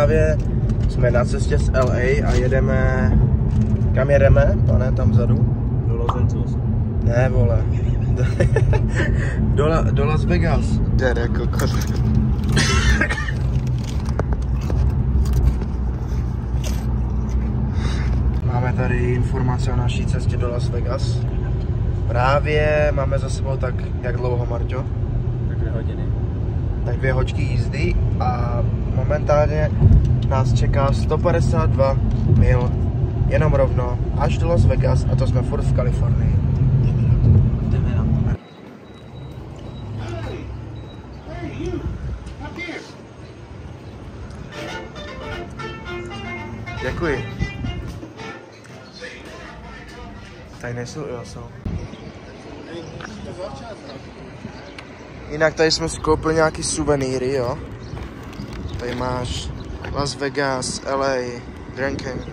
právě jsme na cestě z LA a jedeme... Kam jedeme, pane, tam vzadu? Do Los Angeles. Ne, vole. do Las Vegas. Jde kokot. Máme tady informace o naší cestě do Las Vegas. Právě máme za sebou tak, jak dlouho, Marťo? Tak 2 hodiny. Tak 2 hoďky jízdy a momentálně nás čeká 152 mil jenom rovno až do Las Vegas a to jsme furt v Kalifornii. Jdeme na to. Děkuji. Tady nejsou, jo, jsou. Jinak tady jsme si koupili nějaký suvenýry, jo. Tady máš Las Vegas, LA, drinking,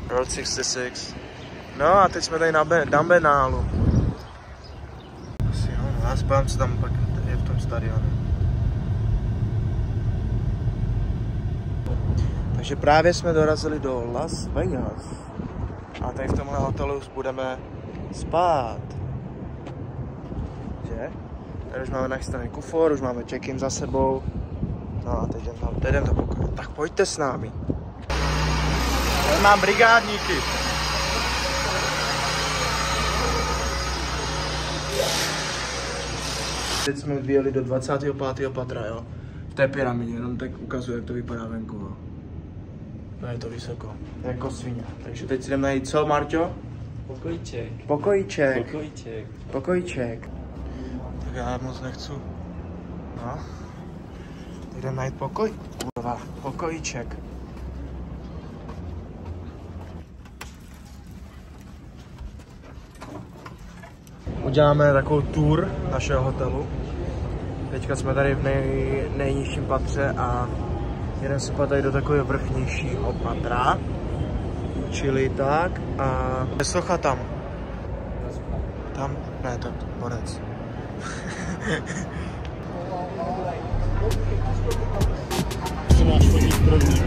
Road 66. No a teď jsme tady na Dambenálu. Asi jo, no, já spávám, co tam pak je v tom stadionu. Takže právě jsme dorazili do Las Vegas. A tady v tomhle hotelu už budeme spát. Že? Tady už máme nachystaný kufor, už máme check-in za sebou. No a teď jdem do pokoje. Tak pojďte s námi. Tady mám brigádníky. Teď jsme vyjeli do 25. patra, jo. V té pyramidě, jenom tak ukazuje, jak to vypadá venku, jo. No je to vysoko, jako svině. Takže teď si jdeme najít co, Marťo? Pokojíček. Pokojíček. Pokojíček. Pokojíček. Tak já moc nechci. No. Tak jdeme najít pokoj. Kurva, pokojíček. Uděláme takovou tour našeho hotelu. Teďka jsme tady v nejnižším patře a jeden se tady do takového vrchnějšího patra. Čili tak a je socha tam. Tam? Ne, tak borec. Co máš chodit první?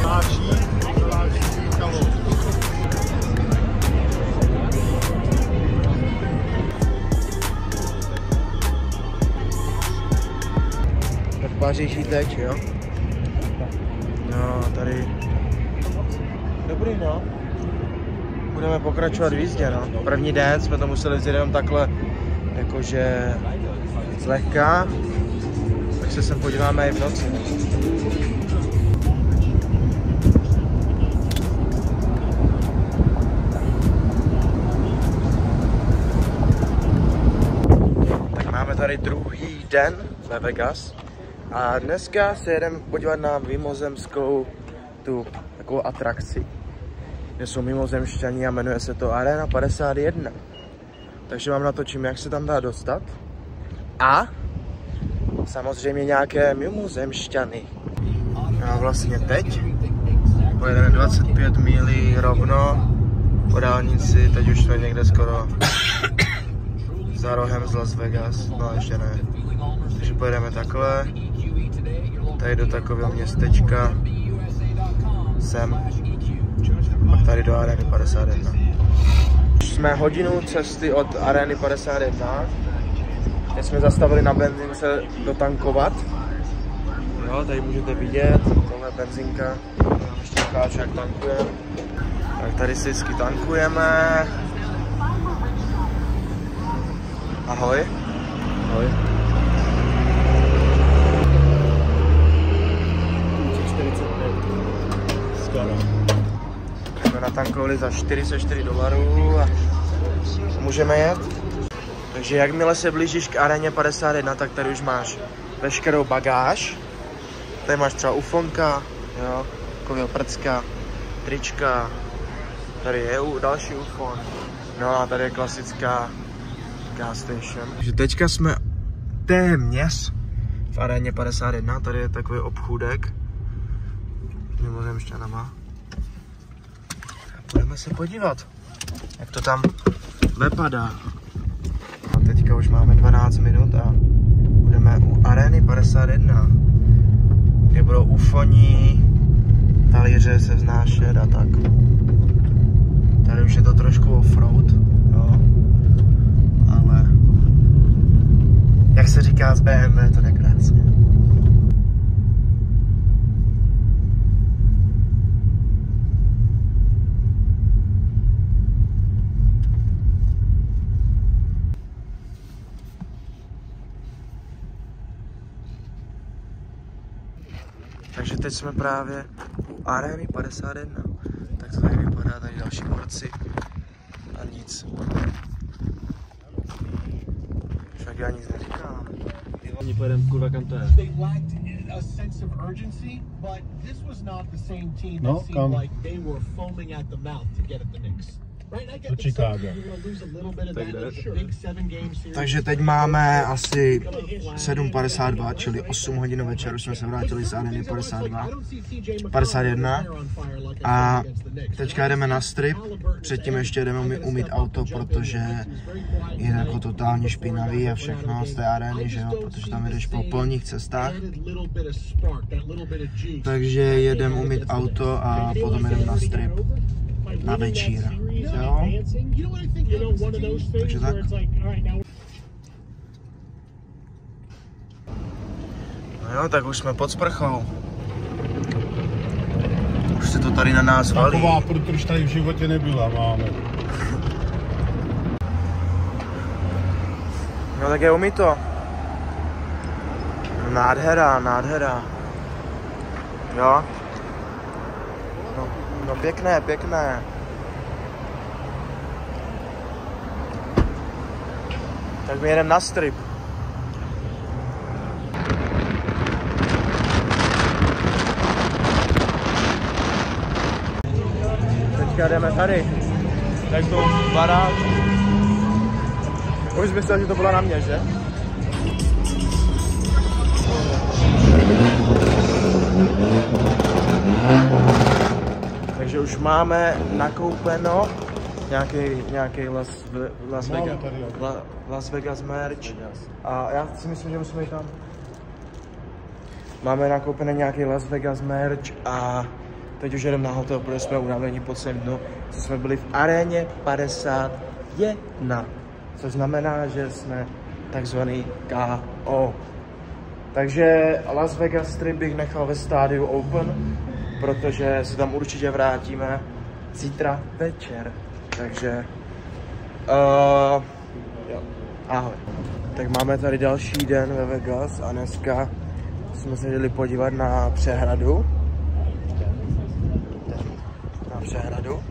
Máčí, kalo. Tak v Paříži teď, jo? No, tady. Dobrý, no. Budeme pokračovat v jízdě, no. První den jsme to museli vzít jenom takhle, jakože zlehka. Tak se sem podíváme i v noci. Tak máme tady druhý den ve Vegas. A dneska se jedeme podívat na mimozemskou tu takovou atrakci, kde jsou mimozemšťaní a jmenuje se to Arena 51. Takže vám natočím, jak se tam dá dostat. A samozřejmě nějaké mimozemšťany. A vlastně teď pojedeme 25 mílí rovno po dálnici, teď už jsme někde skoro za rohem z Las Vegas, no ještě ne. Takže pojedeme takhle, tady do takového městečka, sem, pak tady do Areny 51. Už jsme hodinu cesty od Areny 51, teď jsme zastavili na benzince dotankovat. Jo, tady můžete vidět, tohle benzinka, ještě ukážu, jak tankujeme. Tak tady si vždycky tankujeme. Ahoj. Ahoj. Jsme natankovali za $44 a můžeme jet. Takže jakmile se blížíš k Aréně 51, tak tady už máš veškerou bagáž. Tady máš třeba ufonka, jo, takového prcka, trička. Tady je další ufon. No a tady je klasická gas station. Takže teďka jsme téměř v Aréně 51, tady je takový obchůdek mimozemšťanama. Budeme se podívat, jak to tam vypadá. A teďka už máme 12 minut a budeme u Areny 51. kde budou ufoní, talíře se vznášet a tak. Tady už je to trošku offroad, jo. Ale jak se říká z BMW, to jde krásně. Takže teď jsme právě u Areny 51. Tak to tady vypadá, tady další borci a nic. Však já nic neříkám. Oni pojedeme kurva kam to je. No, kam? Do Chicago. Takže teď máme asi 7:52, čili 8 hodin večer, už jsme se vrátili z Areny 51 a teďka jdeme na strip, předtím ještě jdeme umýt auto, protože je jako totálně špinavý a všechno z té arény, že jo, protože tam jdeš po polních cestách. Takže jedeme umýt auto a potom jdeme na strip, na večír, jo? Takže tak. No jo, tak už jsme pod sprchou. Už se to tady na nás valí. Taková průtrž tady v životě nebyla, máme. No tak je umyto. Nádhera, nádhera. Jo? No pěkné, pěkné. Tak my jedeme na strip. Teďka jdeme tady. Tak to barák. Už myslel, že to bylo na mě, že? Takže už máme nakoupeno nějaký Las Vegas merch a já si myslím, že musíme jít tam. Máme nakoupený nějaký Las Vegas merch a teď už jdeme na hotel, protože jsme unavení po celém dnu, co jsme byli v aréně 51, což znamená, že jsme takzvaný KO. Takže Las Vegas Strip bych nechal ve stádiu open, protože se tam určitě vrátíme zítra večer. Takže jo, ahoj. Tak máme tady další den ve Vegas a dneska jsme se jeli podívat na přehradu. Na přehradu.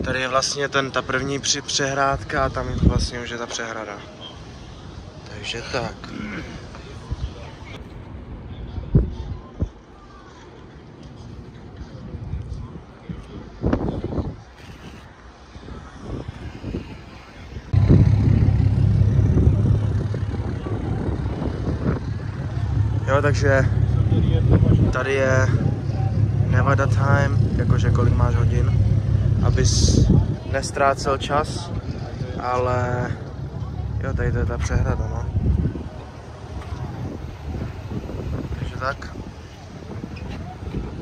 Tady je vlastně ta první přehrádka a tam vlastně už je ta přehrada. Takže tak. Jo, takže tady je Nevada time, jakože kolik máš hodin, abys nestrácel čas, ale jo, tady to je ta přehrada, no. Takže tak.